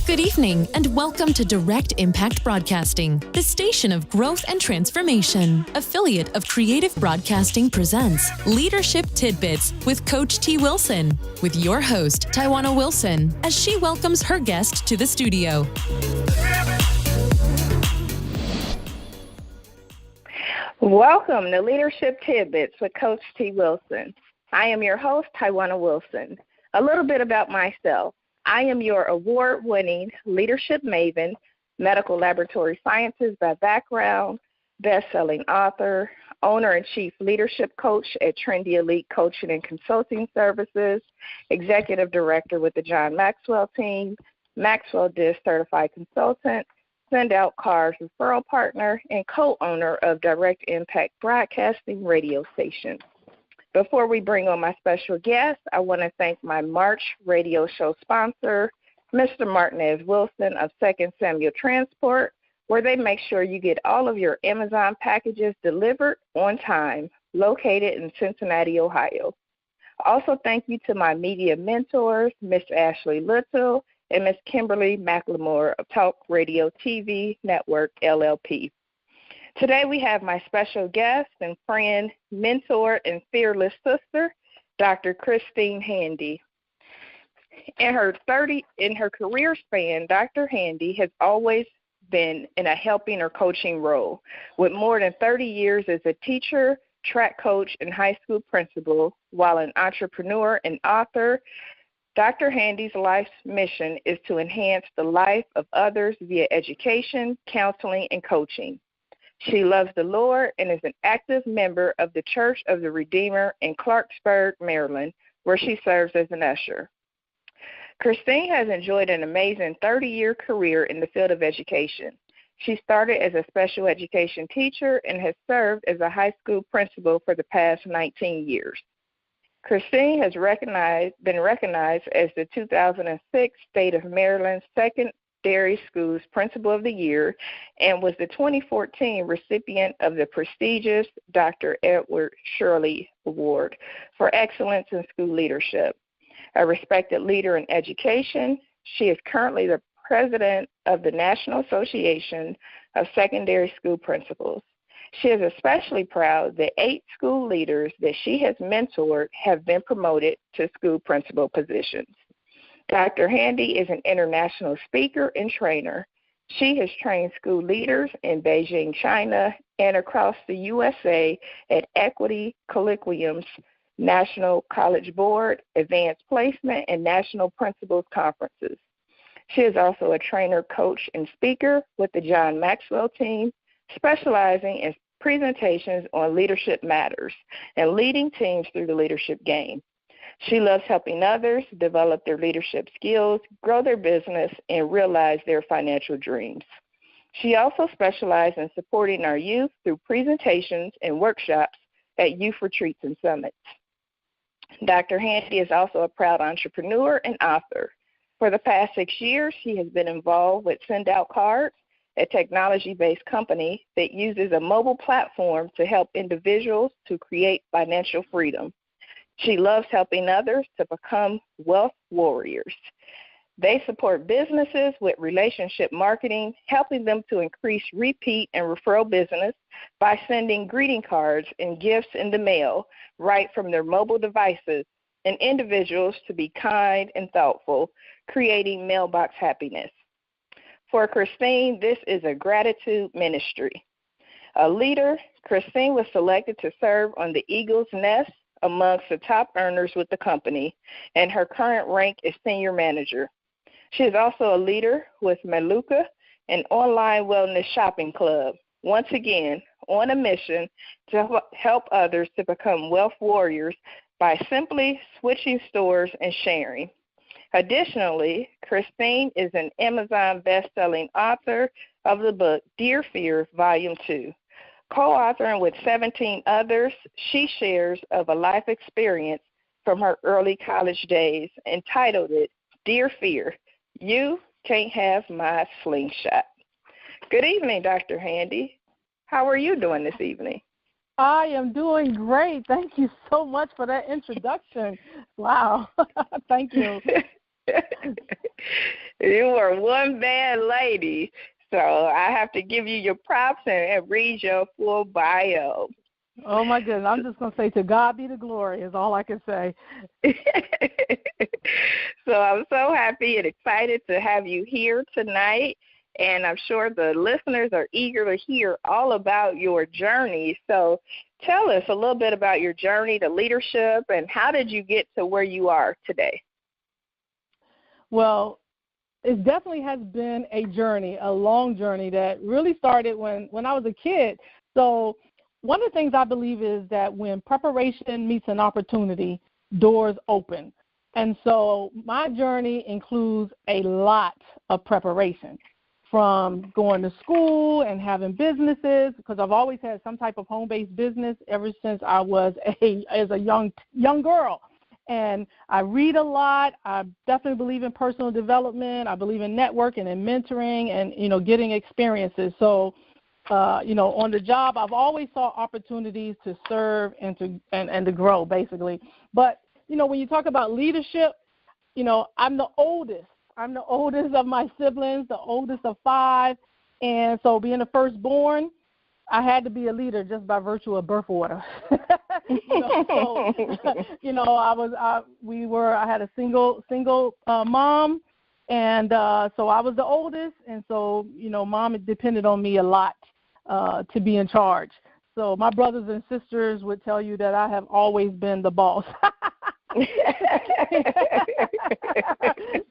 Good evening, and welcome to Direct Impact Broadcasting, the station of growth and transformation. Affiliate of Creative Broadcasting presents Leadership Tidbits with Coach T. Wilson, with your host, Tywauna Wilson, as she welcomes her guest to the studio. Welcome to Leadership Tidbits with Coach T. Wilson. I am your host, Tywauna Wilson. A little bit about myself. I am your award-winning leadership maven, medical laboratory sciences by background, best-selling author, owner and chief leadership coach at Trendy Elite Coaching and Consulting Services, executive director with the John Maxwell team, Maxwell Disc certified consultant, Send Out Cars referral partner, and co-owner of Direct Impact Broadcasting radio station. Before we bring on my special guest, I want to thank my March radio show sponsor, Mr. Martinez Wilson of 2nd Samuel Transport, where they make sure you get all of your Amazon packages delivered on time, located in Cincinnati, Ohio. Also, thank you to my media mentors, Miss Ashley Little and Miss Kimberly McLemore of Talk Radio TV Network, LLP. Today we have my special guest and friend, mentor, and fearless sister, Dr. Christine Handy. In her career span, Dr. Handy has always been in a helping or coaching role, with more than 30 years as a teacher, track coach, and high school principal. While an entrepreneur and author, Dr. Handy's life's mission is to enhance the life of others via education, counseling, and coaching. She loves the Lord and is an active member of the Church of the Redeemer in Clarksburg, Maryland, where she serves as an usher. Christine has enjoyed an amazing 30-year career in the field of education. She started as a special education teacher and has served as a high school principal for the past 19 years. Christine has been recognized as the 2006 State of Maryland Secondary Schools Principal of the Year and was the 2014 recipient of the prestigious Dr. Edward Shirley Award for Excellence in School Leadership. A respected leader in education, she is currently the president of the National Association of Secondary School Principals. She is especially proud that 8 school leaders that she has mentored have been promoted to school principal positions. Dr. Handy is an international speaker and trainer. She has trained school leaders in Beijing, China, and across the USA at Equity Colloquiums, National College Board, Advanced Placement, and National Principals Conferences. She is also a trainer, coach, and speaker with the John Maxwell team, specializing in presentations on leadership matters and leading teams through the leadership game. She loves helping others develop their leadership skills, grow their business, and realize their financial dreams. She also specializes in supporting our youth through presentations and workshops at youth retreats and summits. Dr. Handy is also a proud entrepreneur and author. For the past 6 years, she has been involved with Send Out Cars, a technology-based company that uses a mobile platform to help individuals to create financial freedom. She loves helping others to become wealth warriors. They support businesses with relationship marketing, helping them to increase repeat and referral business by sending greeting cards and gifts in the mail right from their mobile devices, and individuals to be kind and thoughtful, creating mailbox happiness. For Christine, this is a gratitude ministry. A leader, Christine was selected to serve on the Eagle's Nest amongst the top earners with the company, and her current rank is senior manager. She is also a leader with Maluka, an online wellness shopping club, once again on a mission to help others to become wealth warriors by simply switching stores and sharing. Additionally, Christine is an Amazon best-selling author of the book Dear Fear, Volume 2. Co-authoring with 17 others, she shares of a life experience from her early college days, entitled it, Dear Fear, You Can't Have My Slingshot. Good evening, Dr. Handy. How are you doing this evening? I am doing great. Thank you so much for that introduction. Wow. Thank you. You were one bad lady. So I have to give you your props and read your full bio. Oh, my goodness. I'm just going to say to God be the glory is all I can say. So I'm so happy and excited to have you here tonight. And I'm sure the listeners are eager to hear all about your journey. So tell us a little bit about your journey to leadership and how did you get to where you are today? Well, it definitely has been a journey, a long journey that really started when I was a kid. So one of the things I believe is that when preparation meets an opportunity, doors open. And so my journey includes a lot of preparation, from going to school and having businesses, because I've always had some type of home-based business ever since I was as a young girl. And I read a lot. I definitely believe in personal development. I believe in networking and mentoring and, getting experiences. So, on the job, I've always saw opportunities to serve and to grow, basically. But, when you talk about leadership, I'm the oldest. I'm the oldest of my siblings, the oldest of 5. And so being the firstborn, I had to be a leader just by virtue of birth order. I had a single mom, and so I was the oldest, and so mom depended on me a lot to be in charge. So my brothers and sisters would tell you that I have always been the boss.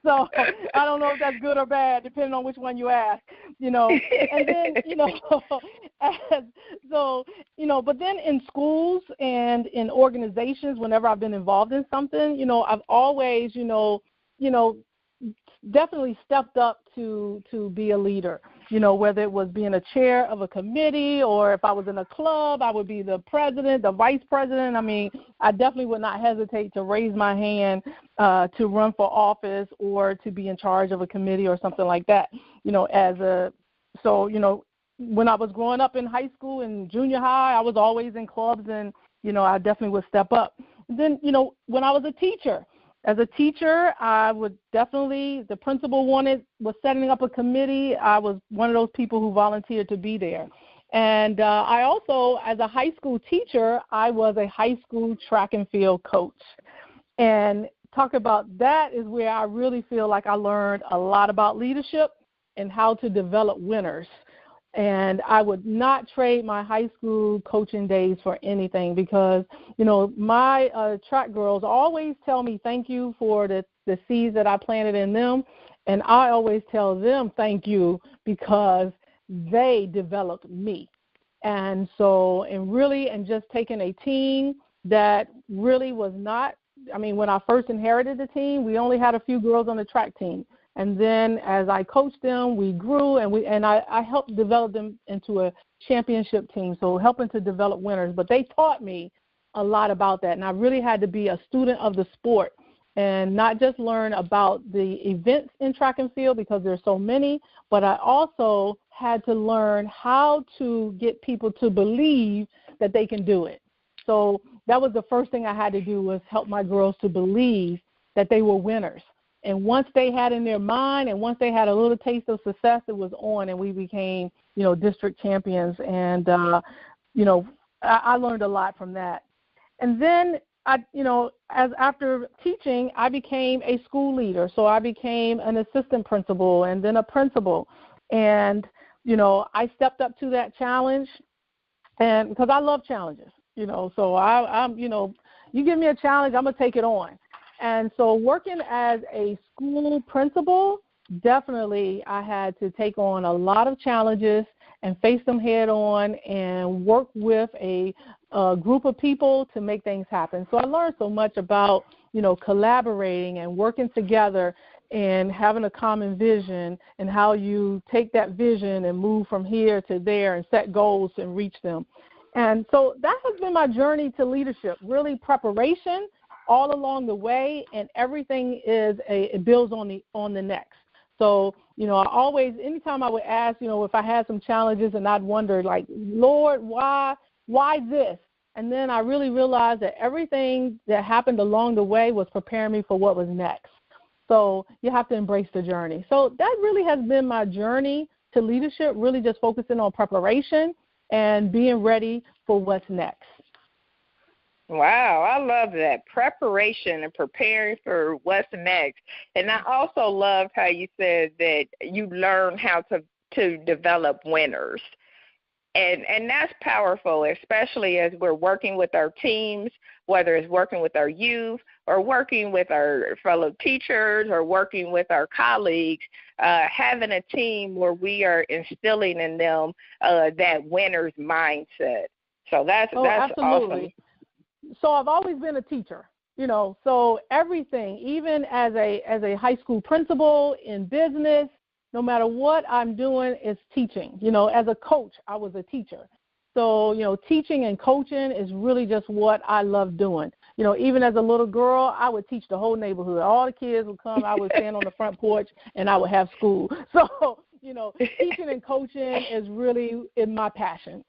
So I don't know if that's good or bad, depending on which one you ask, And then, but then in schools and in organizations, whenever I've been involved in something, I've always, definitely stepped up to be a leader. Whether it was being a chair of a committee or if I was in a club, I would be the president, the vice president. I mean, I definitely would not hesitate to raise my hand to run for office or to be in charge of a committee or something like that. When I was growing up in high school and junior high, I was always in clubs and, I definitely would step up. And then, when I was a teacher, as a teacher, I would definitely, the principal was setting up a committee. I was one of those people who volunteered to be there. And I also, as a high school teacher, I was a high school track and field coach. And talk about that is where I really feel like I learned a lot about leadership and how to develop winners. And I would not trade my high school coaching days for anything because, my track girls always tell me thank you for the seeds that I planted in them. And I always tell them thank you because they developed me. And so, and just taking a team that really was not, when I first inherited the team, we only had a few girls on the track team. And then as I coached them, we grew, and I helped develop them into a championship team, so helping to develop winners. But they taught me a lot about that, and I really had to be a student of the sport and not just learn about the events in track and field because there's so many, but I also had to learn how to get people to believe that they can do it. So that was the first thing I had to do was help my girls to believe that they were winners. And once they had in their mind and once they had a little taste of success, it was on, and we became, district champions. And, I learned a lot from that. And then, after teaching, I became a school leader. So I became an assistant principal and then a principal. And, I stepped up to that challenge and because I love challenges, so I'm you give me a challenge, I'm going to take it on. And so working as a school principal, definitely I had to take on a lot of challenges and face them head on and work with a group of people to make things happen. So I learned so much about, collaborating and working together and having a common vision and how you take that vision and move from here to there and set goals and reach them. And so that has been my journey to leadership, really preparation all along the way, and everything it builds on the next. So, I always, anytime I would ask, if I had some challenges and I'd wonder, like, Lord, why this? And then I really realized that everything that happened along the way was preparing me for what was next. So you have to embrace the journey. So that really has been my journey to leadership, really just focusing on preparation and being ready for what's next. Wow, I love that. Preparation and preparing for what's next. And I also loved how you said that you learn how to develop winners. And that's powerful, especially as we're working with our teams, whether it's working with our youth or working with our fellow teachers or working with our colleagues, having a team where we are instilling in them that winner's mindset. So that's absolutely. awesome. So I've always been a teacher, so everything, even as a high school principal in business, no matter what I'm doing, is teaching. As a coach, I was a teacher. So, teaching and coaching is really just what I love doing. Even as a little girl, I would teach the whole neighborhood. All the kids would come. I would stand on the front porch, and I would have school. So, teaching and coaching is really in my passion.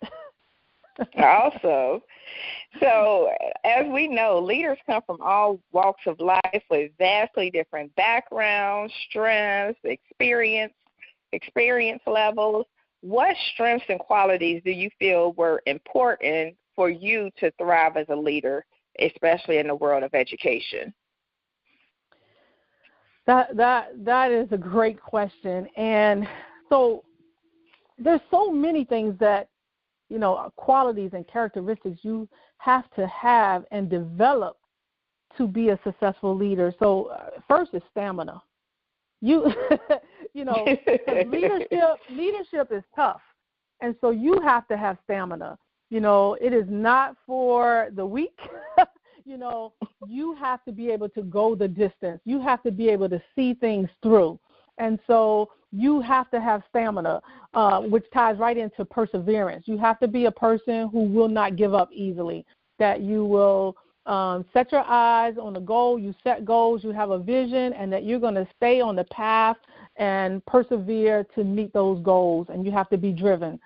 Also, so as we know, leaders come from all walks of life with vastly different backgrounds, strengths, experience levels. What strengths and qualities do you feel were important for you to thrive as a leader, especially in the world of education? That is a great question. And so there's so many things that qualities and characteristics you have to have and develop to be a successful leader. So first is stamina. Because leadership is tough, and so you have to have stamina. It is not for the weak. You have to be able to go the distance. You have to be able to see things through. And so you have to have stamina, which ties right into perseverance. You have to be a person who will not give up easily, that you will set your eyes on a goal, you set goals, you have a vision, and that you're going to stay on the path and persevere to meet those goals, and you have to be driven.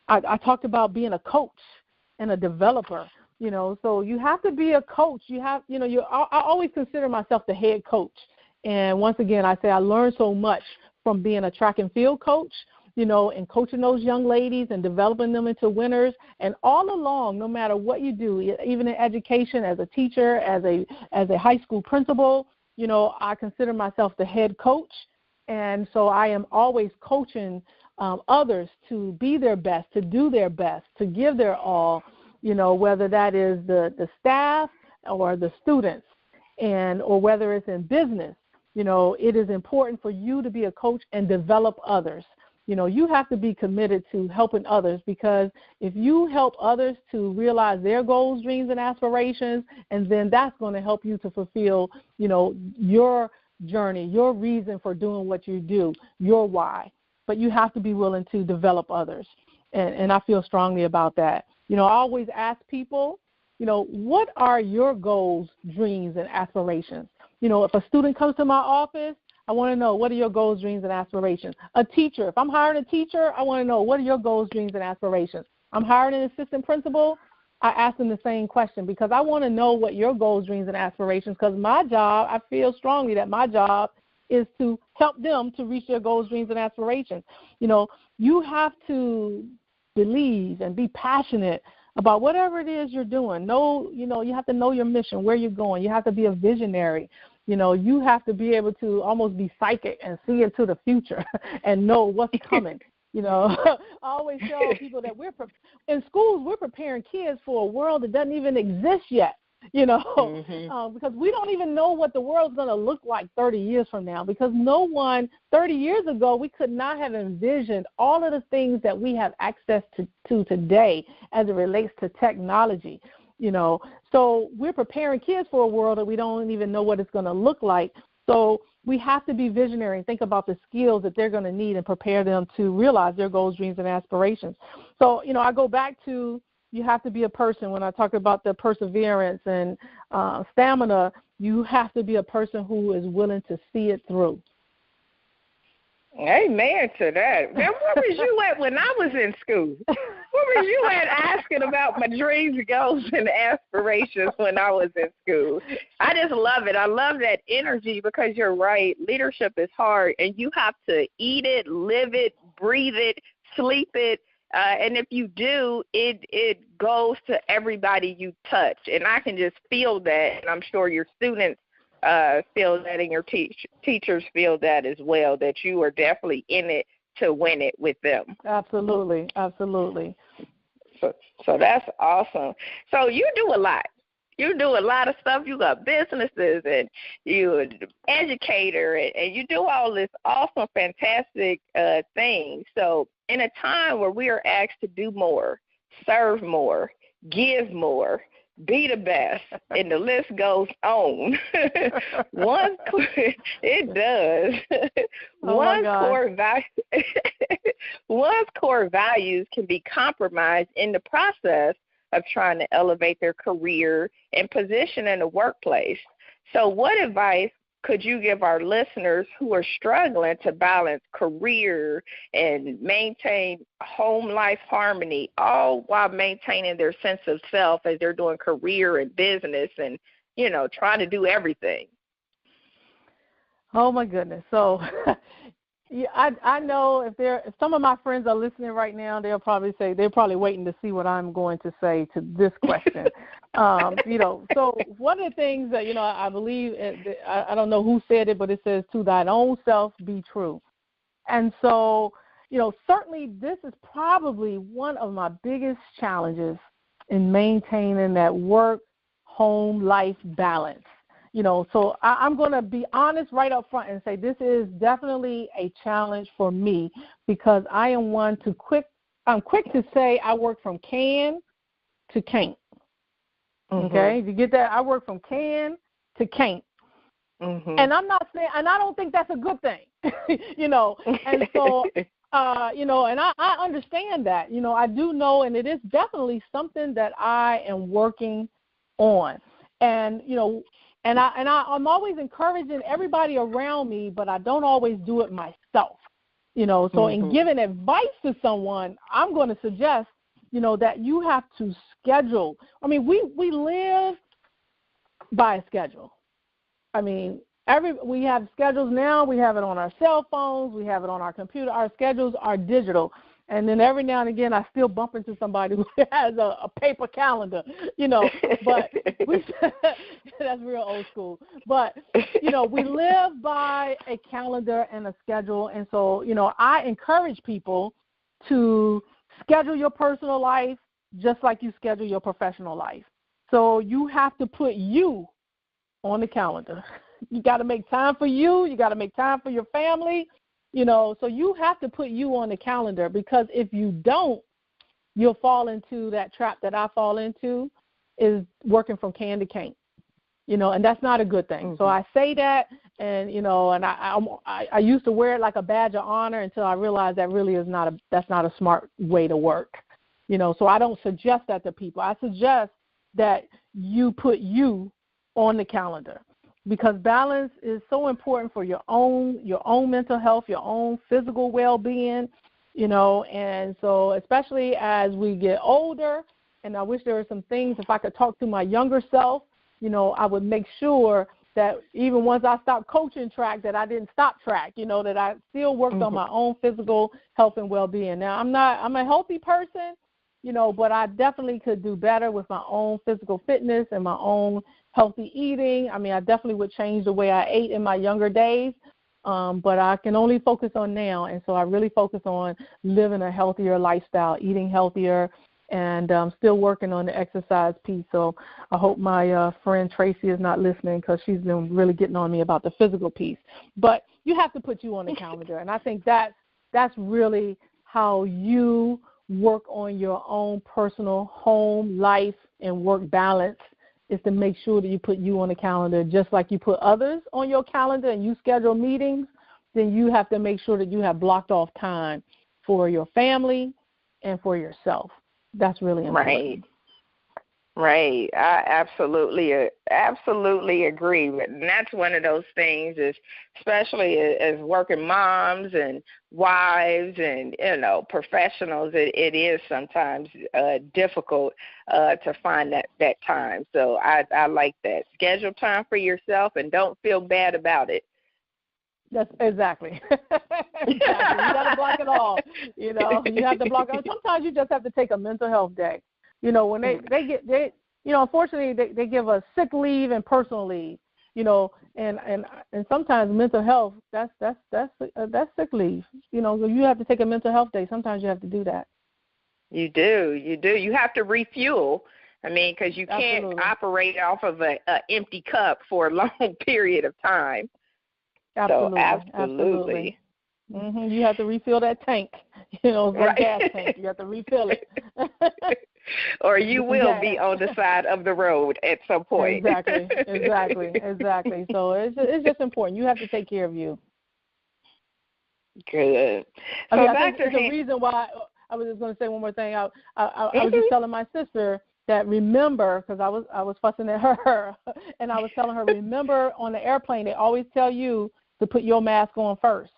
I talked about being a coach and a developer, so you have to be a coach. I always consider myself the head coach. And once again, I say I learned so much from being a track and field coach, and coaching those young ladies and developing them into winners. And all along, no matter what you do, even in education, as a teacher, as a high school principal, I consider myself the head coach. And so I am always coaching others to be their best, to do their best, to give their all, whether that is the staff or the students, or whether it's in business. It is important for you to be a coach and develop others. You have to be committed to helping others, because if you help others to realize their goals, dreams, and aspirations, and then that's going to help you to fulfill, your journey, your reason for doing what you do, your why. But you have to be willing to develop others, and I feel strongly about that. I always ask people, what are your goals, dreams, and aspirations? If a student comes to my office, I want to know, what are your goals, dreams, and aspirations? A teacher, if I'm hiring a teacher, I want to know, what are your goals, dreams, and aspirations? I'm hiring an assistant principal, I ask them the same question, because I want to know what your goals, dreams, and aspirations, because my job, I feel strongly that my job is to help them to reach their goals, dreams, and aspirations. You have to believe and be passionate about whatever it is you're doing. You have to know your mission, where you're going. You have to be a visionary. You have to be able to almost be psychic and see into the future and know what's coming. I always tell people that in schools, we're preparing kids for a world that doesn't even exist yet, because we don't even know what the world's going to look like 30 years from now, because 30 years ago, we could not have envisioned all of the things that we have access to today as it relates to technology. So we're preparing kids for a world that we don't even know what it's going to look like. So we have to be visionary and think about the skills that they're going to need and prepare them to realize their goals, dreams, and aspirations. So, I go back to, you have to be a person. When I talk about the perseverance and stamina, you have to be a person who is willing to see it through. Amen to that. Now, where was you at when I was in school? Where was you at asking about my dreams, goals, and aspirations when I was in school? I just love it. I love that energy because you're right. Leadership is hard, and you have to eat it, live it, breathe it, sleep it. And if you do, it goes to everybody you touch. And I can just feel that, and I'm sure your students feel that, and your teachers feel that as well, that you are definitely in it to win it with them. Absolutely, absolutely. So that's awesome. So you do a lot. You do a lot of stuff. You got businesses, and you're an educator, and you do all this awesome, fantastic things. So in a time where we are asked to do more, serve more, give more, be the best, and the list goes on. It does. One's core values can be compromised in the process of trying to elevate their career and position in the workplace. So what advice could you give our listeners who are struggling to balance career and maintain home life harmony, all while maintaining their sense of self as they're doing career and business and, trying to do everything? Oh, my goodness. So yeah, I know if some of my friends are listening right now, they're probably waiting to see what I'm going to say to this question. So one of the things that, I believe, I don't know who said it, but it says, to thine own self be true. And so, certainly this is probably one of my biggest challenges in maintaining that work-home life balance. So I'm going to be honest right up front and say this is definitely a challenge for me because I am I'm quick to say I work from can to can't. Mm-hmm. Okay, you get that? I work from can to can't. Mm-hmm. And I'm not saying, and I don't think that's a good thing, and so, and I understand that, I do know, and it is definitely something that I am working on. And, I'm always encouraging everybody around me, but I don't always do it myself, So mm-hmm. in giving advice to someone, I'm going to suggest, that you have to schedule. I mean, we live by a schedule. I mean, we have schedules now. We have it on our cell phones. We have it on our computer. Our schedules are digital. And then every now and again, I still bump into somebody who has a paper calendar, but that's real old school. But, we live by a calendar and a schedule. And so, I encourage people to schedule your personal life just like you schedule your professional life. So you have to put you on the calendar. You got to make time for you. You got to make time for your family. So you have to put you on the calendar, because if you don't, you'll fall into that trap that I fall into, is working from can to can't, and that's not a good thing. Mm-hmm. So I say that, and, and I used to wear it like a badge of honor until I realized that really is that's not a smart way to work, so I don't suggest that to people. I suggest that you put you on the calendar, because balance is so important for your own mental health, your own physical well-being, and so especially as we get older, and I wish there were some things, if I could talk to my younger self, I would make sure that even once I stopped coaching track, that I didn't stop track, that I still worked mm-hmm. on my own physical health and well-being. Now, I'm a healthy person, but I definitely could do better with my own physical fitness and my own healthy eating. I mean, I definitely would change the way I ate in my younger days, but I can only focus on now. And so I really focus on living a healthier lifestyle, eating healthier, and still working on the exercise piece. So I hope my friend Tracy is not listening, because she's been really getting on me about the physical piece. But you have to put you on the calendar, and I think that's really how you work on your own personal home life and work balance, is to make sure that you put you on the calendar. Just like you put others on your calendar and you schedule meetings, then you have to make sure that you have blocked off time for your family and for yourself. That's really important. Right. I absolutely agree. And that's one of those things is especially as working moms and wives and, professionals, it is sometimes difficult to find that time. So I like that. Schedule time for yourself and don't feel bad about it. That's exactly. Exactly. You got to block it all. You have to block it. Sometimes you just have to take a mental health day. When they unfortunately they give us sick leave and personal leave. And sometimes mental health that's sick leave. You have to take a mental health day. Sometimes you have to do that. You do. You have to refuel. I mean, because you can't Absolutely. operate off of an empty cup for a long period of time. Absolutely. So absolutely. Mm-hmm. You have to refill that tank. Right. Gas tank. You have to refill it. Or you will be on the side of the road at some point. Exactly. So it's just important. You have to take care of you. Good. So I think it's the reason why I was just going to say one more thing. I was just telling my sister that remember, because I was fussing at her, and I was telling her, remember on the airplane they always tell you to put your mask on first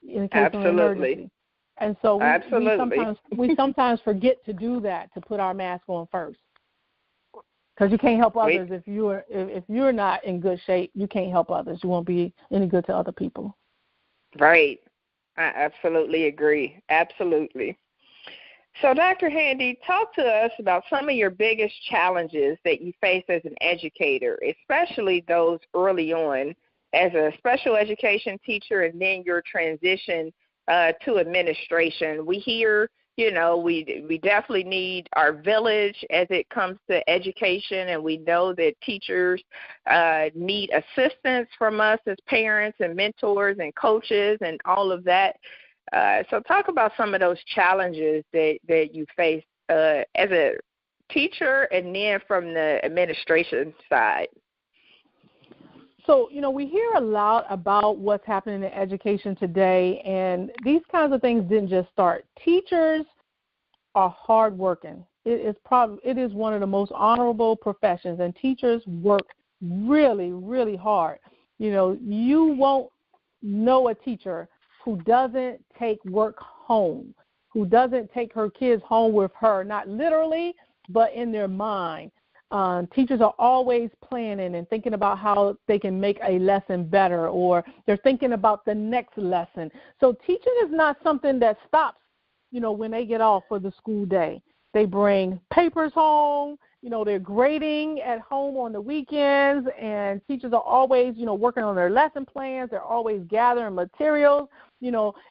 in case of an emergency. And so we sometimes forget to do that, to put our mask on first, because you can't help others if you're not in good shape. You can't help others. You won't be any good to other people. Right. I absolutely agree. Absolutely. So, Dr. Handy, talk to us about some of your biggest challenges that you face as an educator, especially those early on as a special education teacher and then your transition to administration. We hear, we definitely need our village as it comes to education, and we know that teachers need assistance from us as parents and mentors and coaches and all of that. So talk about some of those challenges that you face as a teacher and then from the administration side. So, we hear a lot about what's happening in education today, and these kinds of things didn't just start. Teachers are hardworking. It is one of the most honorable professions, and teachers work really, really hard. You won't know a teacher who doesn't take work home, who doesn't take her kids home with her, not literally, but in their mind. Teachers are always planning and thinking about how they can make a lesson better, or they're thinking about the next lesson. So teaching is not something that stops, when they get off for the school day. They bring papers home. They're grading at home on the weekends, and teachers are always, working on their lesson plans. They're always gathering materials.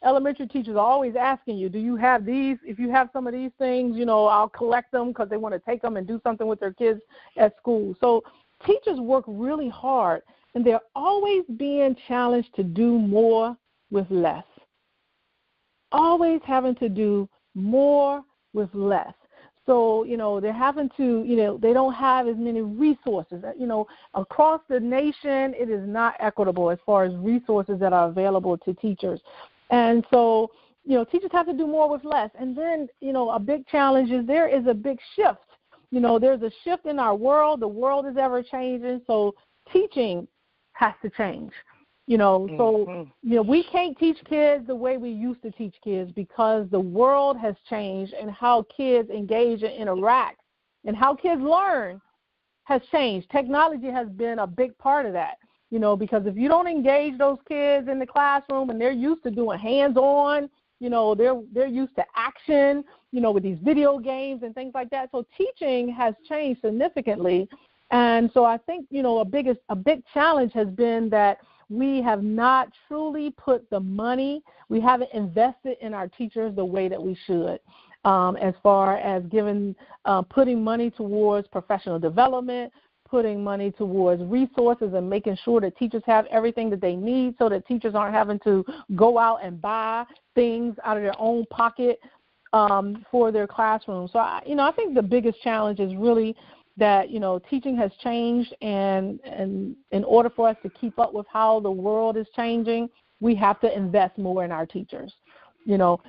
Elementary teachers are always asking you, do you have these? If you have some of these things, I'll collect them because they want to take them and do something with their kids at school. So teachers work really hard, and they're always being challenged to do more with less. Always having to do more with less. So, they're having to, they don't have as many resources. Across the nation, it is not equitable as far as resources that are available to teachers. And so, teachers have to do more with less. And then, a big challenge is there is a big shift. There's a shift in our world. The world is ever changing. So teaching has to change. So we can't teach kids the way we used to teach kids because the world has changed, and how kids engage and interact and how kids learn has changed. Technology has been a big part of that, because if you don't engage those kids in the classroom and they're used to doing hands-on, they're used to action, with these video games and things like that. So teaching has changed significantly. And so I think, a big challenge has been that we have not truly put the money, we haven't invested in our teachers the way that we should, as far as putting money towards professional development, putting money towards resources, and making sure that teachers have everything that they need so that teachers aren't having to go out and buy things out of their own pocket for their classroom. So, I think the biggest challenge is really that, teaching has changed, and in order for us to keep up with how the world is changing, we have to invest more in our teachers.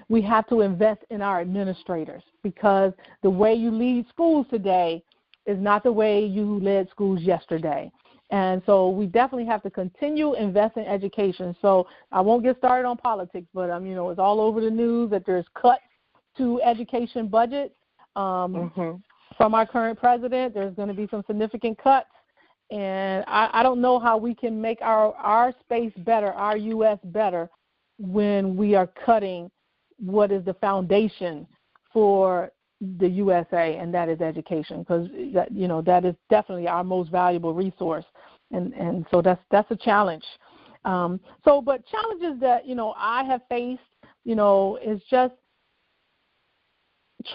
We have to invest in our administrators, because the way you lead schools today is not the way you led schools yesterday. And so we definitely have to continue investing in education. So I won't get started on politics, but it's all over the news that there's cuts to education budgets from our current president. There's going to be some significant cuts. And I don't know how we can make our space better, our U.S. better, when we are cutting what is the foundation for the USA, and that is education, because that is definitely our most valuable resource, and so that's a challenge. But challenges that I have faced, is just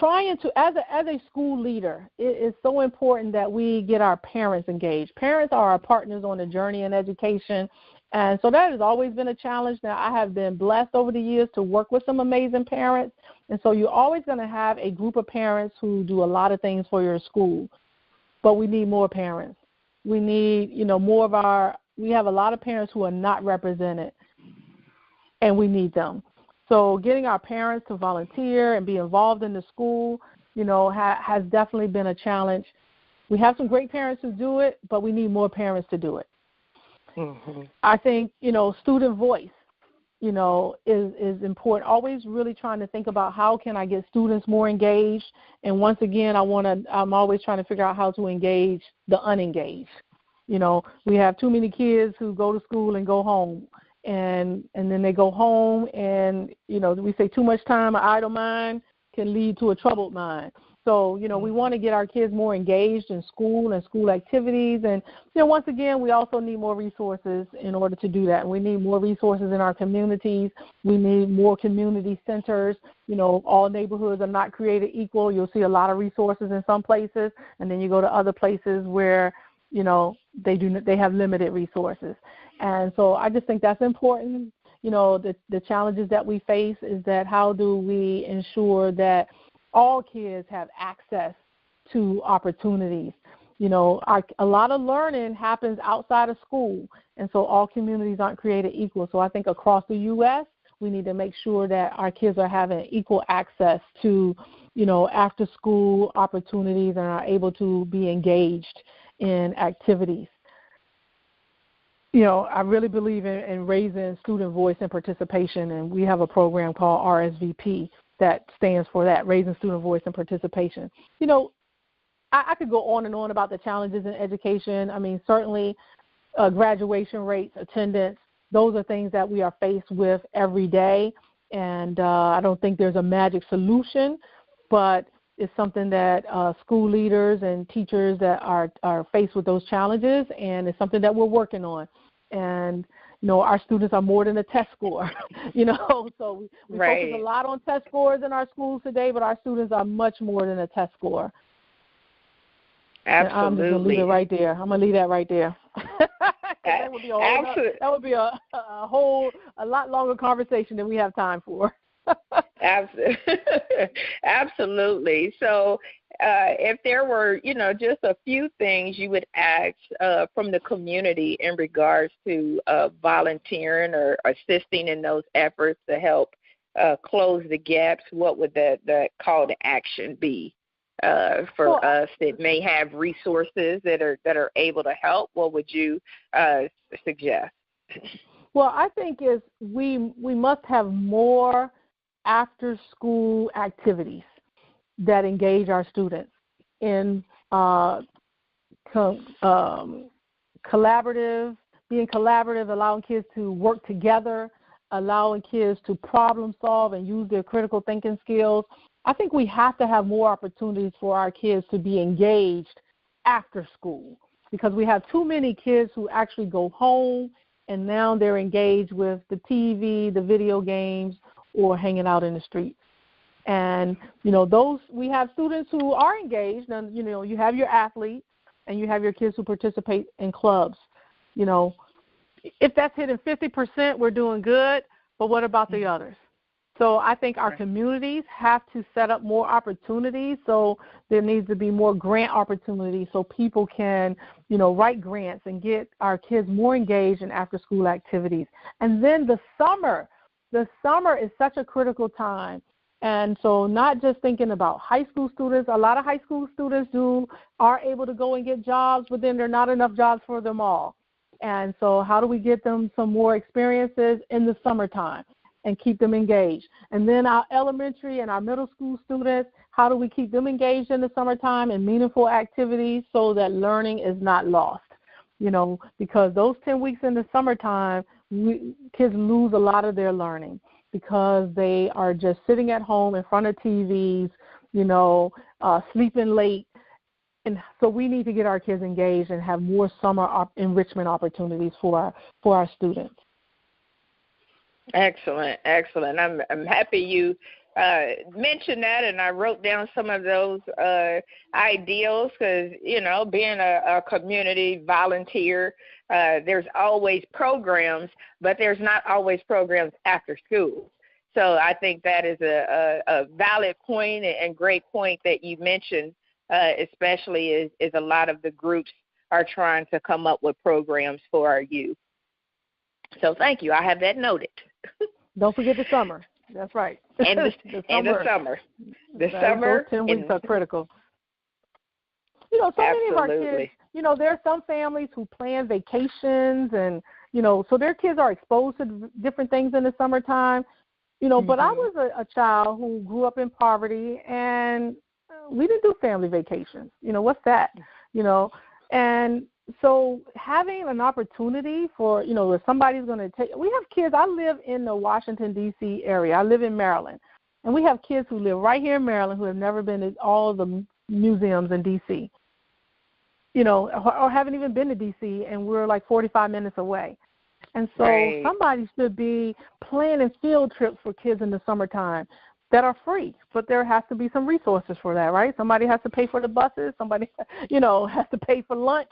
trying to, as a school leader, it is so important that we get our parents engaged. Parents are our partners on the journey in education, and so that has always been a challenge. Now, I have been blessed over the years to work with some amazing parents, and so you're always going to have a group of parents who do a lot of things for your school, but we need more parents. We need, we have a lot of parents who are not represented, and we need them. So getting our parents to volunteer and be involved in the school, has definitely been a challenge. We have some great parents who do it, but we need more parents to do it. I think, student voice, is important. Always really trying to think about how can I get students more engaged. And once again, I'm always trying to figure out how to engage the unengaged. We have too many kids who go to school and go home. And then they go home and, we say too much time, an idle mind can lead to a troubled mind. So, we want to get our kids more engaged in school and school activities. And, once again, we also need more resources in order to do that. We need more resources in our communities. We need more community centers. All neighborhoods are not created equal. You'll see a lot of resources in some places, and then you go to other places where, they have limited resources. And so I just think that's important. The challenges that we face is that how do we ensure that all kids have access to opportunities? A lot of learning happens outside of school, and so all communities aren't created equal. So I think across the U.S., we need to make sure that our kids are having equal access to, after school opportunities and are able to be engaged in activities. I really believe in raising student voice and participation, and we have a program called RSVP that stands for that, raising student voice and participation. I could go on and on about the challenges in education. Certainly graduation rates, attendance, those are things that we are faced with every day, and I don't think there's a magic solution, but it's something that school leaders and teachers that are faced with those challenges, and it's something that we're working on. And, our students are more than a test score, so we focus a lot on test scores in our schools today, but our students are much more than a test score. Absolutely. I'm just going to leave it right there. I'm going to leave that right there. That would be a lot longer conversation than we have time for. Absolutely. So if there were, just a few things you would ask from the community in regards to volunteering or assisting in those efforts to help close the gaps, what would the call to action be for us that may have resources that are able to help? What would you suggest? Well, I think we must have more after-school activities that engage our students in being collaborative, allowing kids to work together, allowing kids to problem solve and use their critical thinking skills. I think we have to have more opportunities for our kids to be engaged after school, because we have too many kids who actually go home and now they're engaged with the TV, the video games, or hanging out in the streets. And, we have students who are engaged, and, you have your athletes and you have your kids who participate in clubs. If that's hitting 50%, we're doing good, but what about the others? So I think our communities have to set up more opportunities, so there needs to be more grant opportunities so people can, write grants and get our kids more engaged in after-school activities. And then the summer is such a critical time. And so not just thinking about high school students. A lot of high school students are able to go and get jobs, but then there are not enough jobs for them all. And so how do we get them some more experiences in the summertime and keep them engaged? And then our elementary and our middle school students, how do we keep them engaged in the summertime in meaningful activities so that learning is not lost? Because those 10 weeks in the summertime, kids lose a lot of their learning because they are just sitting at home in front of TVs, sleeping late. And so we need to get our kids engaged and have more summer enrichment opportunities for our students. Excellent. I'm happy you mentioned that, and I wrote down some of those ideals because, being a community volunteer, there's always programs, but there's not always programs after school. So I think that is a valid point and great point that you mentioned, especially is a lot of the groups are trying to come up with programs for our youth. So thank you. I have that noted. Don't forget the summer. That's right. And the summer. The summer. Those 10 weeks are critical. So many of our kids, there are some families who plan vacations and, so their kids are exposed to different things in the summertime. But I was a child who grew up in poverty, and we didn't do family vacations. What's that? And so having an opportunity for, if somebody's going to take, we have kids, I live in the Washington, D.C. area. I live in Maryland. And we have kids who live right here in Maryland who have never been to all of the museums in D.C., or haven't even been to D.C., and we're like 45 minutes away. And so somebody should be planning field trips for kids in the summertime that are free, but there has to be some resources for that, right? Somebody has to pay for the buses. Somebody, has to pay for lunch.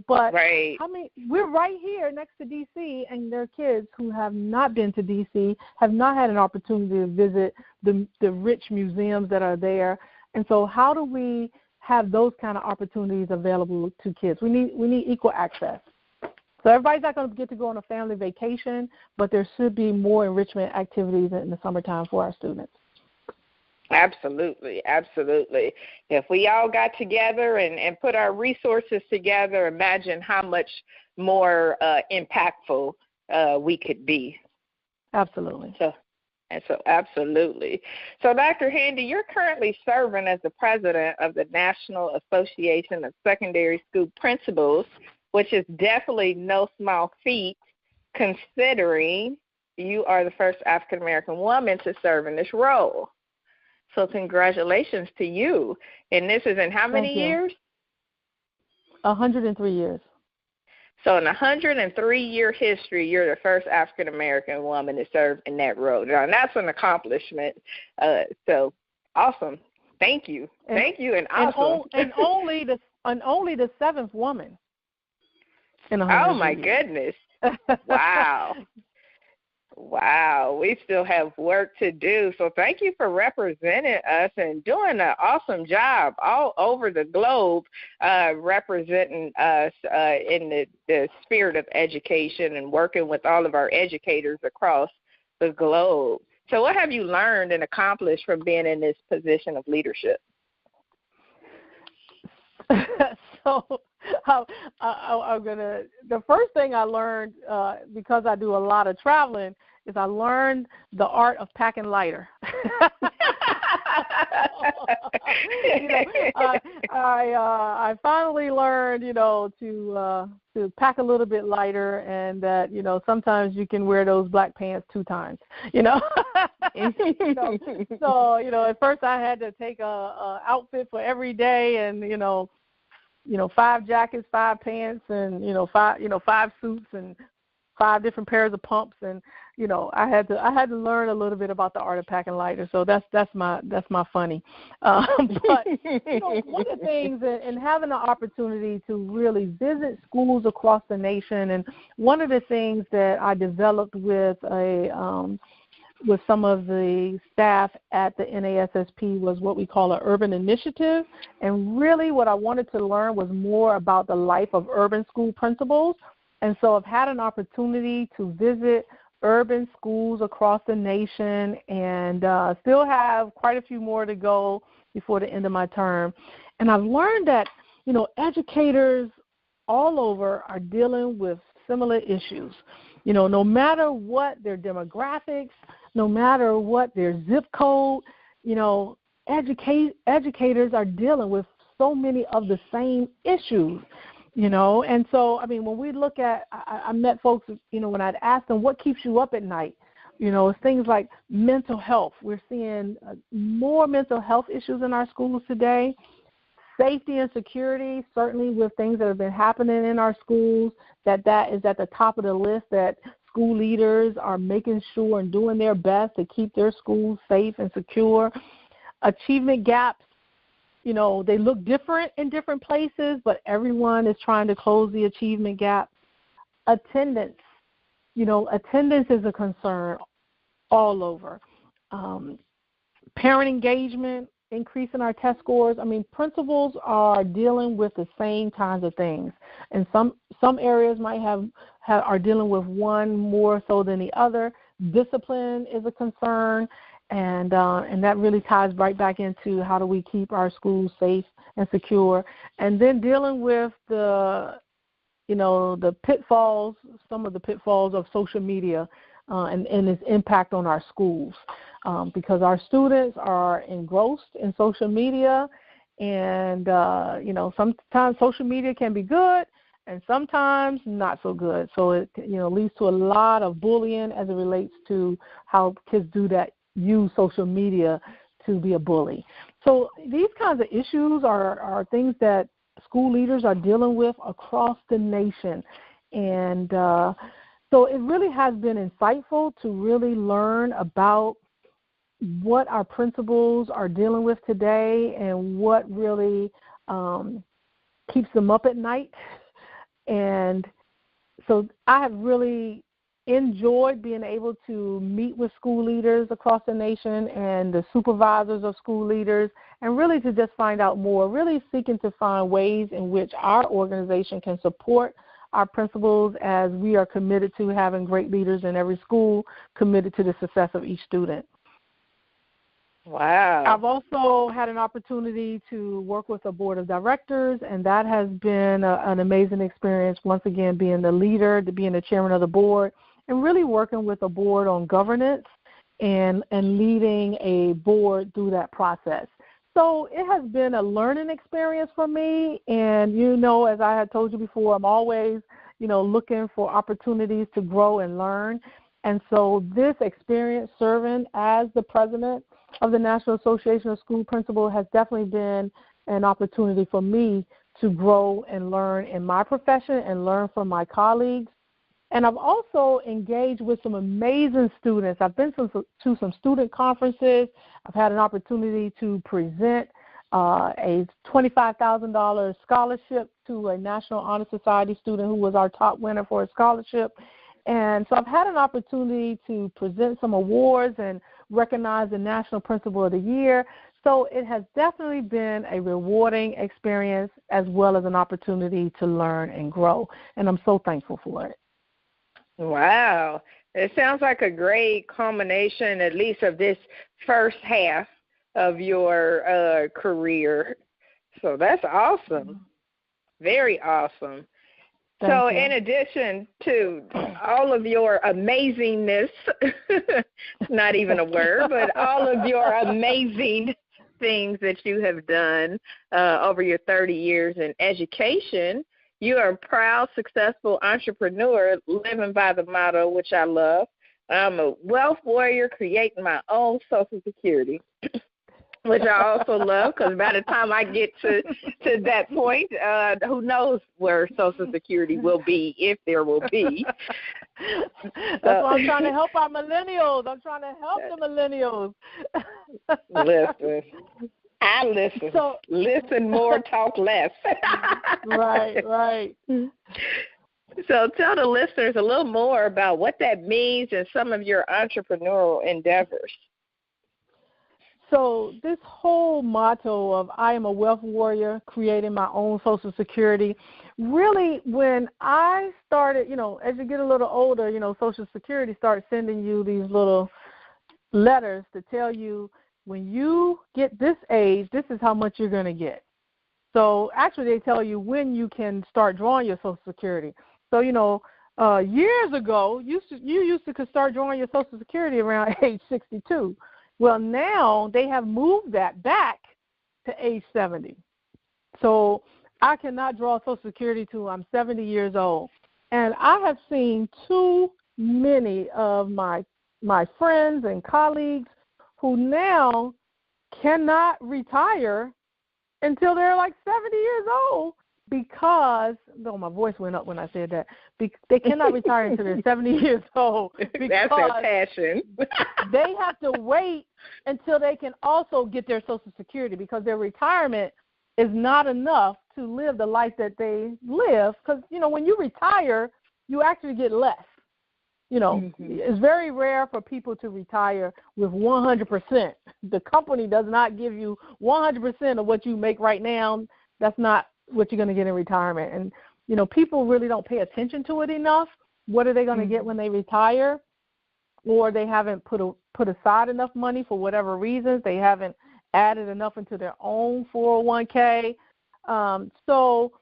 But we're right here next to D.C., and there are kids who have not been to D.C., have not had an opportunity to visit the rich museums that are there. And so how do we have those kind of opportunities available to kids? We need equal access. So everybody's not going to get to go on a family vacation, but there should be more enrichment activities in the summertime for our students. Absolutely. If we all got together and put our resources together, imagine how much more impactful we could be. Absolutely. So absolutely. So, Dr. Handy, you're currently serving as the president of the National Association of Secondary School Principals, which is definitely no small feat, considering you are the first African-American woman to serve in this role. So congratulations to you. And this is in how many years? 103 years. So in 103-year history, you're the first African-American woman to serve in that role. Now, and that's an accomplishment. So awesome. Thank you. And awesome. And only the seventh woman in 100 Oh, my goodness. Wow, we still have work to do. So thank you for representing us and doing an awesome job all over the globe, representing us in the spirit of education and working with all of our educators across the globe. So what have you learned and accomplished from being in this position of leadership? The first thing I learned, because I do a lot of traveling, is I learned the art of packing lighter. I finally learned, to pack a little bit lighter, and that, sometimes you can wear those black pants 2 times, So, at first I had to take a outfit for every day, and, 5 jackets, 5 pants, and 5 suits, and 5 different pairs of pumps, and I had to learn a little bit about the art of packing lighter. So that's my funny. But one of the things, and having the opportunity to really visit schools across the nation, and one of the things that I developed with some of the staff at the NASSP was what we call an urban initiative. And really what I wanted to learn was more about the life of urban school principals. And so I've had an opportunity to visit urban schools across the nation, and still have quite a few more to go before the end of my term. And I've learned that, educators all over are dealing with similar issues. No matter what their demographics, no matter what their zip code, educators are dealing with so many of the same issues. And so, when we look at, I met folks, when I'd ask them, what keeps you up at night? It's things like mental health. We're seeing more mental health issues in our schools today. Safety and security, certainly with things that have been happening in our schools, that is at the top of the list, that school leaders are making sure and doing their best to keep their schools safe and secure. Achievement gaps. They look different in different places, but everyone is trying to close the achievement gap. Attendance. Attendance is a concern all over. Parent engagement, increasing our test scores. Principals are dealing with the same kinds of things. And some areas might are dealing with one more so than the other. Discipline is a concern. And that really ties right back into how do we keep our schools safe and secure. And then dealing with the pitfalls, some of the pitfalls of social media and its impact on our schools. Because our students are engrossed in social media, and, sometimes social media can be good and sometimes not so good. So it, leads to a lot of bullying as it relates to how kids use social media to be a bully. So these kinds of issues are things that school leaders are dealing with across the nation. And so it really has been insightful to really learn about what our principals are dealing with today and what really keeps them up at night. And so I have really enjoyed being able to meet with school leaders across the nation and the supervisors of school leaders, and really to just find out more, really seeking to find ways in which our organization can support our principals, as we are committed to having great leaders in every school, committed to the success of each student. Wow. I've also had an opportunity to work with a board of directors, and that has been an amazing experience, once again, being the leader, being the chairman of the board, and really working with a board on governance and leading a board through that process. So it has been a learning experience for me, and, as I had told you before, I'm always, looking for opportunities to grow and learn. And so this experience serving as the president of the National Association of School Principals has definitely been an opportunity for me to grow and learn in my profession and learn from my colleagues. And I've also engaged with some amazing students. I've been to some student conferences. I've had an opportunity to present a $25,000 scholarship to a National Honor Society student who was our top winner for a scholarship. And so I've had an opportunity to present some awards and recognize the National Principal of the Year. So it has definitely been a rewarding experience as well as an opportunity to learn and grow. And I'm so thankful for it. Wow. It sounds like a great combination, at least of this first half of your career. So that's awesome. Very awesome. So in addition to all of your amazingness, it's not even a word, but all of your amazing things that you have done over your 30 years in education, you are a proud, successful entrepreneur living by the motto, which I love. I'm a wealth warrior creating my own Social Security, which I also love, because by the time I get to that point, who knows where Social Security will be, if there will be. That's why I'm trying to help our millennials. I'm trying to help the millennials. Listen. I listen. So, listen more, talk less. Right. So tell the listeners a little more about what that means and some of your entrepreneurial endeavors. So this whole motto of I am a wealth warrior, creating my own Social Security, really, when I started, as you get a little older, Social Security starts sending you these little letters to tell you when you get this age, this is how much you're going to get. So actually they tell you when you can start drawing your Social Security. So, years ago, you used to could start drawing your Social Security around age 62. Well, now they have moved that back to age 70. So I cannot draw Social Security till I'm 70 years old. And I have seen too many of my friends and colleagues who now cannot retire until they're like 70 years old because, my voice went up when I said that, they cannot retire until they're 70 years old. That's their passion. They have to wait until they can also get their Social Security because their retirement is not enough to live the life that they live because, when you retire, you actually get less. It's very rare for people to retire with 100%. The company does not give you 100% of what you make right now. That's not what you're going to get in retirement. And, people really don't pay attention to it enough. What are they going to get when they retire? Or they haven't put aside enough money for whatever reasons. They haven't added enough into their own 401k. So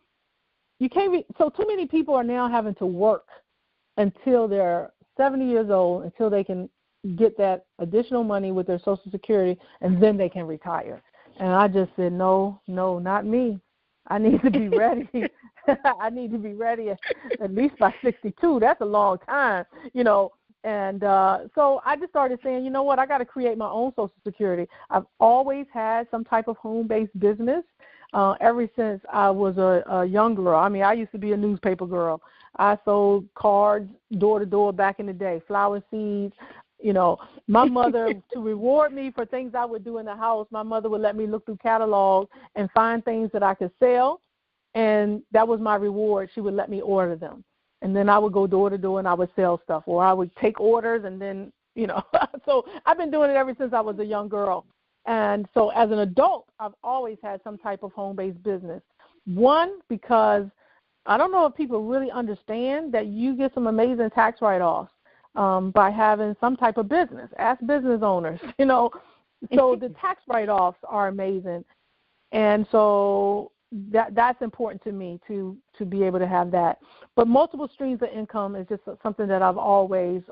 too many people are now having to work until they're 70 years old, until they can get that additional money with their Social Security, and then they can retire. And I just said, no, not me. I need to be ready. I need to be ready at least by 62. That's a long time, And so I just started saying, you know what, I got to create my own Social Security. I've always had some type of home-based business ever since I was a young girl. I mean, I used to be a newspaper girl. I sold cards door to door back in the day, flower seeds. My mother, to reward me for things I would do in the house, my mother would let me look through catalogs and find things that I could sell, and that was my reward. She would let me order them. And then I would go door to door and I would sell stuff, or I would take orders and then, So I've been doing it ever since I was a young girl. And so as an adult, I've always had some type of home-based business. One, because I don't know if people really understand that you get some amazing tax write-offs by having some type of business. Ask business owners, So the tax write-offs are amazing. And so that's important to me to be able to have that. But multiple streams of income is just something that I've always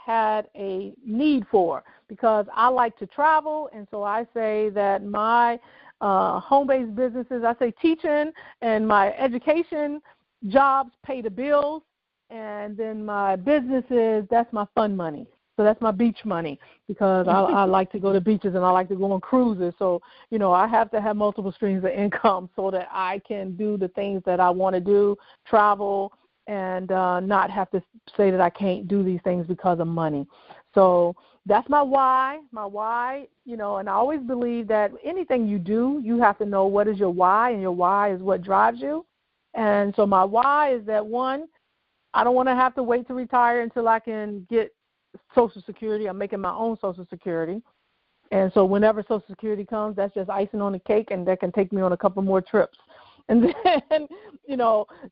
had a need for because I like to travel, and so I say that my home-based businesses, I say teaching and my education jobs pay the bills, and then my businesses, that's my fun money. So that's my beach money because I like to go to beaches and I like to go on cruises. So, I have to have multiple streams of income so that I can do the things that I want to do, travel, and not have to say that I can't do these things because of money. So that's my why. My why, and I always believe that anything you do, you have to know what is your why, and your why is what drives you. And so my why is that, one, I don't want to have to wait to retire until I can get Social Security. I'm making my own Social Security. And so whenever Social Security comes, that's just icing on the cake, and that can take me on a couple more trips. And then,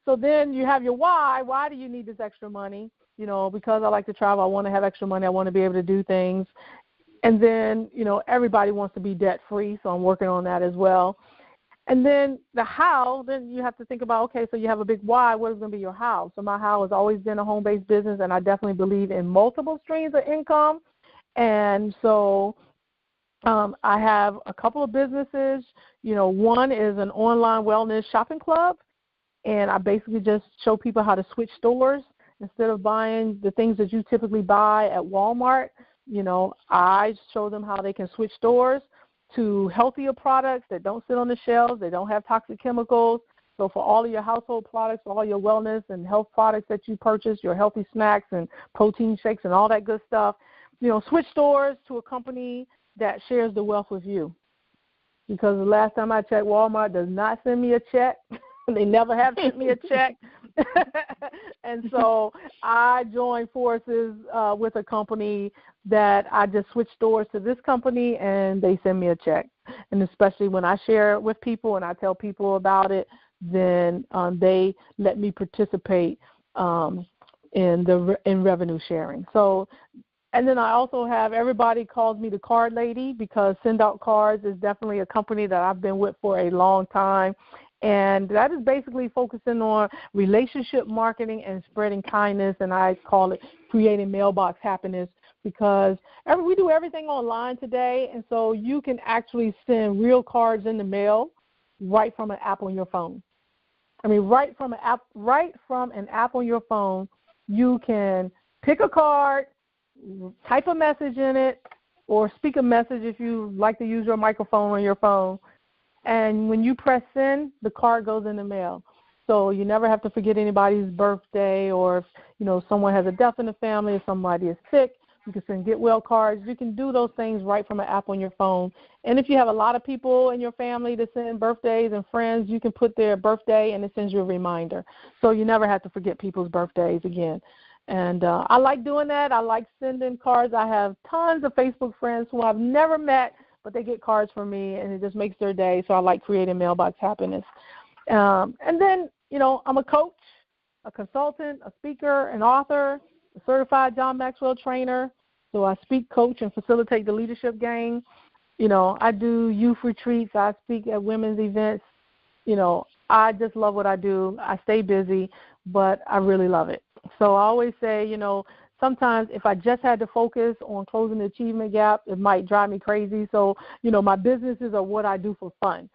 so then you have your why. Why do you need this extra money? Because I like to travel, I want to have extra money. I want to be able to do things. And then, everybody wants to be debt-free, so I'm working on that as well. And then the how, then you have to think about, okay, so you have a big why. What is going to be your how? So my how has always been a home-based business, and I definitely believe in multiple streams of income. And so I have a couple of businesses. One is an online wellness shopping club, and I basically just show people how to switch stores. Instead of buying the things that you typically buy at Walmart, I show them how they can switch stores to healthier products that don't sit on the shelves, they don't have toxic chemicals. So for all of your household products, for all your wellness and health products that you purchase, your healthy snacks and protein shakes and all that good stuff, switch stores to a company that shares the wealth with you. Because the last time I checked, Walmart does not send me a check. They never have sent me a check. And so I joined forces with a company that I just switched stores to this company, and they send me a check. And especially when I share it with people and I tell people about it, then they let me participate in revenue sharing. So, and then I also have, everybody calls me the card lady, because Send Out Cards is definitely a company that I've been with for a long time. And that is basically focusing on relationship marketing and spreading kindness, and I call it creating mailbox happiness, because we do everything online today, and so you can actually send real cards in the mail right from an app on your phone. I mean, right from an app on your phone, you can pick a card, type a message in it, or speak a message if you like to use your microphone on your phone. And when you press send, the card goes in the mail. So you never have to forget anybody's birthday, or if, someone has a death in the family, if somebody is sick, you can send get well cards. You can do those things right from an app on your phone. And if you have a lot of people in your family that send birthdays and friends, you can put their birthday and it sends you a reminder. So you never have to forget people's birthdays again. And I like doing that. I like sending cards. I have tons of Facebook friends who I've never met, but they get cards from me, and it just makes their day. So I like creating mailbox happiness. And then, I'm a coach, a consultant, a speaker, an author, a certified John Maxwell trainer. So I speak, coach, and facilitate the leadership game. I do youth retreats. I speak at women's events. I just love what I do. I stay busy, but I really love it. So I always say, sometimes if I just had to focus on closing the achievement gap, it might drive me crazy. So, my businesses are what I do for fun.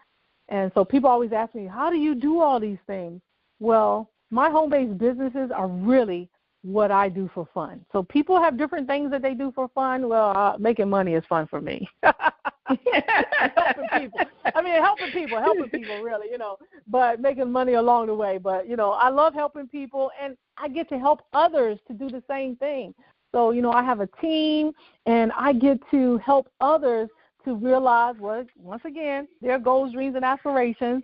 And so people always ask me, how do you do all these things? Well, my home-based businesses are really what I do for fun. So people have different things that they do for fun. Well, making money is fun for me. Helping people really, but making money along the way. But, I love helping people, and I get to help others to do the same thing. So, I have a team, and I get to help others to realize, once again, their goals, dreams, and aspirations,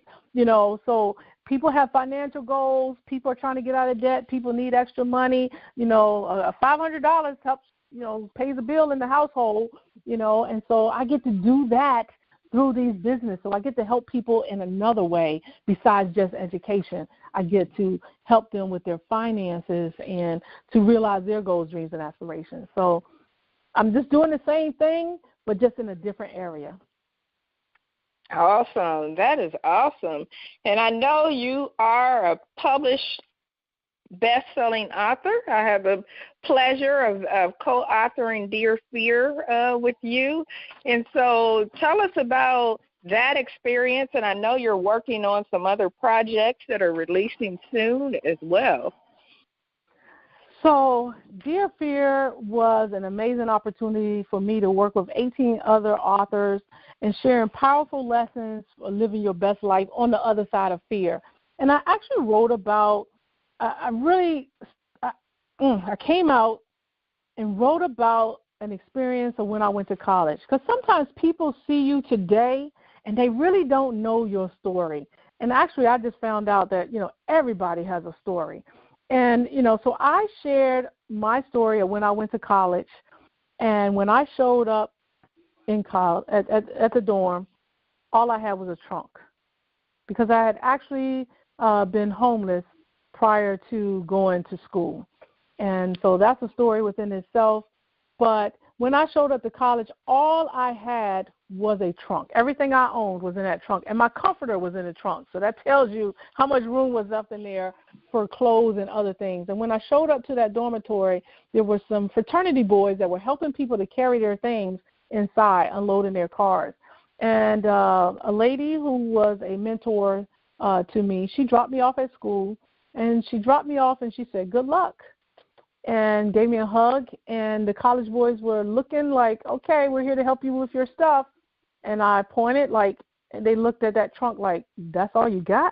so people have financial goals. People are trying to get out of debt. People need extra money. $500 helps, pays a bill in the household, and so I get to do that through these businesses. So I get to help people in another way besides just education. I get to help them with their finances and to realize their goals, dreams, and aspirations. So I'm just doing the same thing, but just in a different area. Awesome. That is awesome. And I know you are a published best-selling author. I have the pleasure of co-authoring Dear Fear with you. And so tell us about that experience. And I know you're working on some other projects that are releasing soon as well. So Dear Fear was an amazing opportunity for me to work with 18 other authors and sharing powerful lessons for living your best life on the other side of fear. And I actually wrote about, I came out and wrote about an experience of when I went to college. Because sometimes people see you today and they really don't know your story. And actually I just found out that, everybody has a story. And, so I shared my story of when I went to college, and when I showed up in college at the dorm, all I had was a trunk, because I had actually been homeless prior to going to school. And so that's a story within itself. But when I showed up to college, all I had was a trunk. Everything I owned was in that trunk, and my comforter was in the trunk. So that tells you how much room was left in there for clothes and other things. And when I showed up to that dormitory, there were some fraternity boys that were helping people to carry their things inside, unloading their cars. And a lady who was a mentor to me, she dropped me off at school, and she dropped me off and she said, "Good luck," and gave me a hug. And the college boys were looking like, "Okay, we're here to help you with your stuff." And I pointed and they looked at that trunk like, "That's all you got?"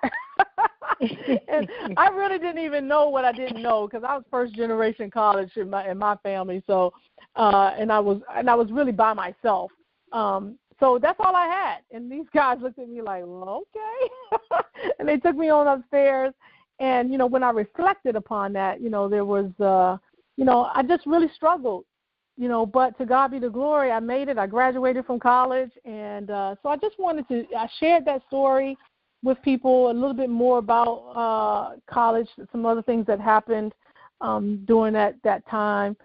And I really didn't even know what I didn't know, because I was first generation college in my family. So, and I was really by myself. So that's all I had. And these guys looked at me like, "Well, okay." And they took me on upstairs. And, when I reflected upon that, there was, I just really struggled but to God be the glory. I made it. I graduated from college, and so I just I shared that story with people, a little bit more about college, some other things that happened during that time.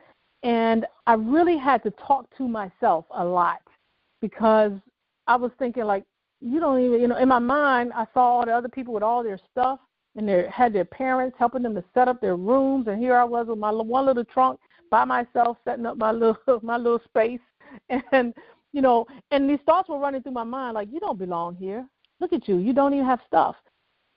And I really had to talk to myself a lot because I was thinking, like, you don't even, in my mind, I saw all the other people with all their stuff, and they had their parents helping them to set up their rooms, and here I was with my one little trunk by myself, setting up my little space, and and these thoughts were running through my mind, like, you don't belong here. Look at you. You don't even have stuff.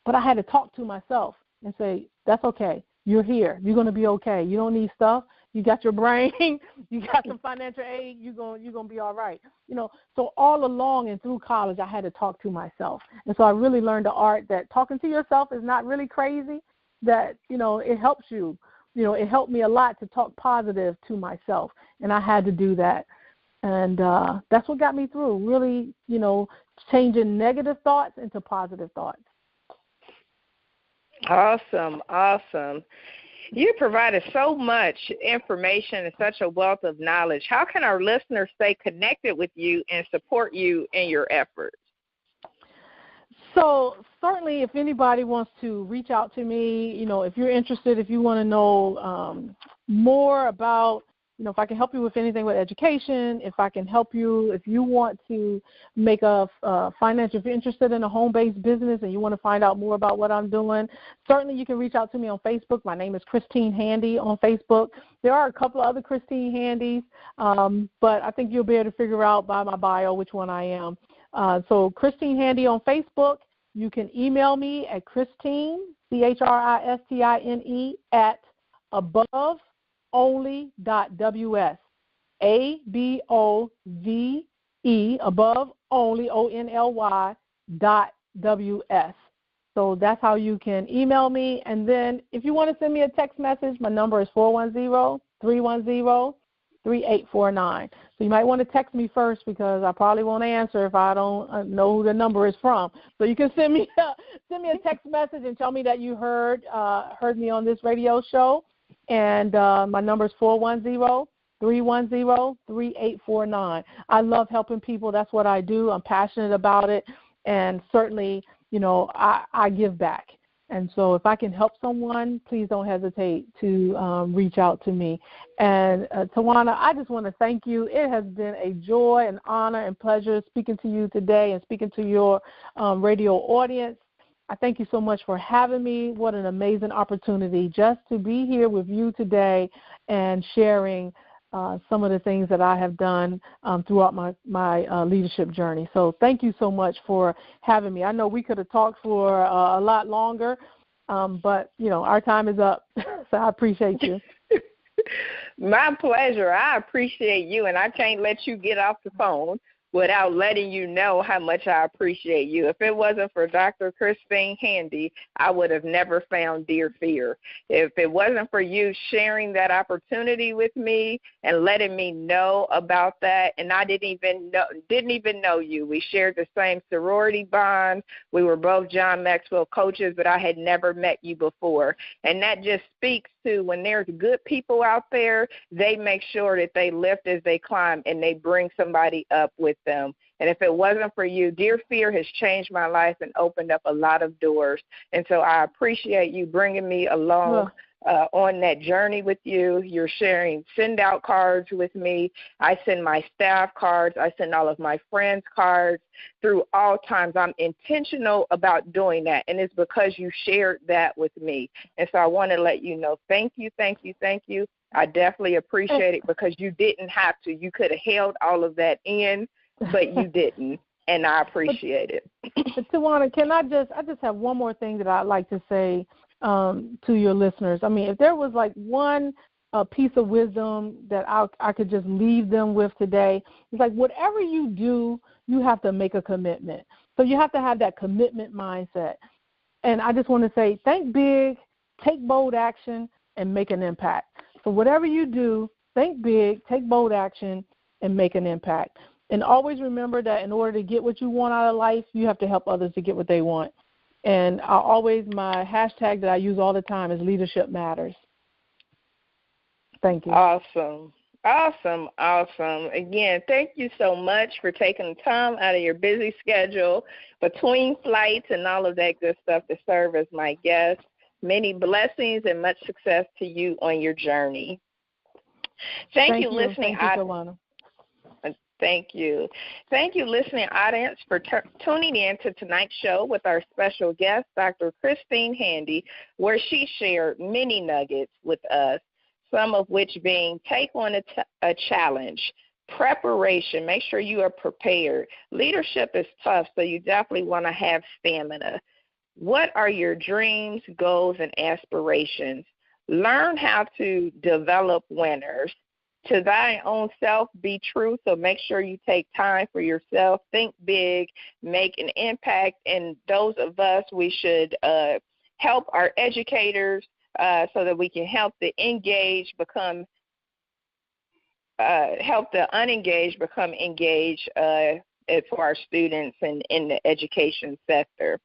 But I had to talk to myself and say, that's okay. You're here. You're going to be okay. You don't need stuff. You got your brain. You got some financial aid. You're going to be all right. So all along and through college, I had to talk to myself. And so I really learned the art that talking to yourself is not really crazy, that, it helps you. It helped me a lot to talk positive to myself, and I had to do that. And that's what got me through, really, changing negative thoughts into positive thoughts. Awesome, awesome. You provided so much information and such a wealth of knowledge. How can our listeners stay connected with you and support you in your efforts? So certainly if anybody wants to reach out to me, if you're interested, if you want to know more about, if I can help you with anything with education, if I can help you, if you want to make a financial, if you're interested in a home-based business and you want to find out more about what I'm doing, certainly you can reach out to me on Facebook. My name is Christine Handy on Facebook. There are a couple of other Christine Handys, but I think you'll be able to figure out by my bio which one I am. So Christine Handy on Facebook. You can email me at Christine, Christine, at aboveonly.ws, ABOVE, above only, ONLY.WS. So that's how you can email me. And then if you want to send me a text message, my number is 410-310-3849. So you might want to text me first because I probably won't answer if I don't know who the number is from. So you can send me a text message and tell me that you heard me on this radio show. And my number is 410-310-3849. I love helping people. That's what I do. I'm passionate about it. And certainly, I give back. And so if I can help someone, please don't hesitate to reach out to me. And Tywauna, I just want to thank you. It has been a joy and honor and pleasure speaking to you today and speaking to your radio audience. I thank you so much for having me. What an amazing opportunity just to be here with you today and sharing some of the things that I have done throughout my leadership journey. So thank you so much for having me. I know we could have talked for a lot longer, but, our time is up, so I appreciate you. My pleasure. I appreciate you, and I can't let you get off the phone without letting you know how much I appreciate you. If it wasn't for Dr. Christine Handy, I would have never found Dear Fear. If it wasn't for you sharing that opportunity with me and letting me know about that, and I didn't even know you. We shared the same sorority bond. We were both John Maxwell coaches, but I had never met you before. And that just speaks to when there's good people out there, they make sure that they lift as they climb and they bring somebody up with them. And if it wasn't for you, Dear Fear has changed my life and opened up a lot of doors. And so I appreciate you bringing me along on that journey with you. You're sharing send-out cards with me. I send my staff cards. I send all of my friends cards. Through all times, I'm intentional about doing that, and it's because you shared that with me. And so I want to let you know, thank you, thank you, thank you. I definitely appreciate it because you didn't have to. You could have held all of that in, but you didn't, and I appreciate it. But Tywauna, I just have one more thing that I'd like to say to your listeners. I mean, if there was like one piece of wisdom that I could just leave them with today, it's like whatever you do, you have to make a commitment. So you have to have that commitment mindset. And I just want to say, think big, take bold action, and make an impact. So whatever you do, think big, take bold action, and make an impact. And always remember that in order to get what you want out of life, you have to help others to get what they want. And my hashtag that I use all the time is Leadership Matters. Thank you. Awesome. Awesome, awesome. Again, thank you so much for taking the time out of your busy schedule between flights and all of that good stuff to serve as my guest. Many blessings and much success to you on your journey. Thank you, listening audience. Thank you. Thank you, listening audience, for tuning in to tonight's show with our special guest, Dr. Christine Handy, where she shared many nuggets with us, some of which being take on a challenge, preparation, make sure you are prepared. Leadership is tough, so you definitely want to have stamina. What are your dreams, goals, and aspirations? Learn how to develop winners. To thy own self be true, so make sure you take time for yourself. Think big, make an impact, and those of us, we should help our educators so that we can help the engaged help the unengaged become engaged for our students and in the education sector.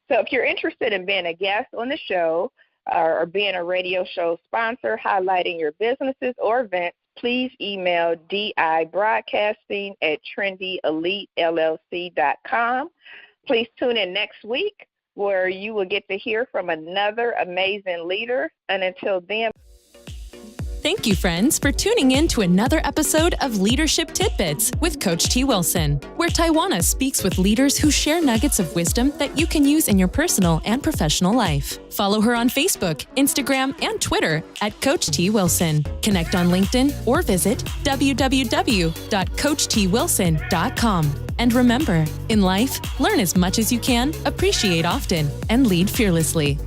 So if you're interested in being a guest on the show or being a radio show sponsor highlighting your businesses or events, please email dibroadcasting@trendyelitellc.com. Please tune in next week where you will get to hear from another amazing leader. And until then, Thank you, friends, for tuning in to another episode of Leadership Tidbits with Coach T. Wilson, where Tywauna speaks with leaders who share nuggets of wisdom that you can use in your personal and professional life. Follow her on Facebook, Instagram, and Twitter at Coach T. Wilson. Connect on LinkedIn or visit www.coachtwilson.com. And remember, in life, learn as much as you can, appreciate often, and lead fearlessly.